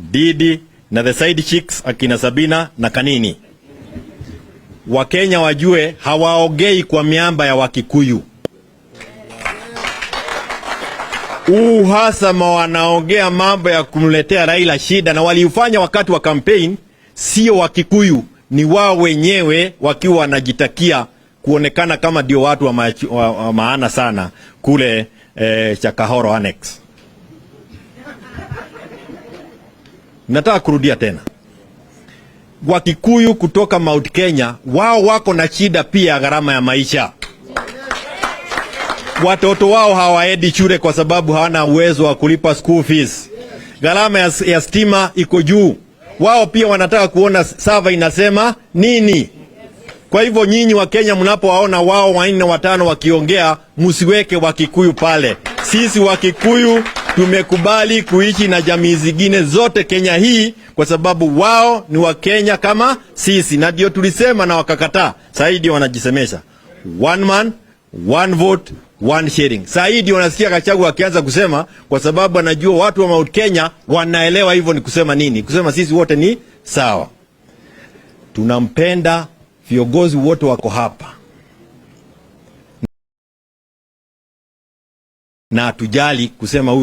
Didi na the side chicks akina Sabina na Kanini. Wakenya wajue hawaongei kwa miamba ya Wakikuyu. Uhasama wanaongea mambo ya kumletea Raila shida, na waliufanya wakati wa campaign. Sio Wakikuyu, ni wao wenyewe wakiwa wanajitakia kuonekana kama ndio watu wa maana sana kule Chakahoro Annex. Nataka kurudia tena. Wakikuyu kutoka Mount Kenya, wao wako na shida pia ya gharama ya maisha. Watoto wao hawaendi shule kwa sababu hawana uwezo wa kulipa school fees. Gharama ya stima iko juu. Wao pia wanataka kuona sava inasema nini. Kwa hivyo nyinyi wa Kenya mnapowaona wao 4 na 5 wakiongea, msiweke Wakikuyu pale. Sisi Wakikuyu tumekubali kuishi na jamii zingine zote Kenya hii kwa sababu wao ni wa Kenya kama sisi, na ndio tulisema na wakakataa. Saidi wanajisemesha one man one vote one sharing. Saidi wanasikia Gachagua akianza kusema kwa sababu anajua watu wa Mount Kenya wanaelewa hivyo ni kusema nini, kusema sisi wote ni sawa. Tunampenda, viongozi wote wako hapa na hatujali kusema huyu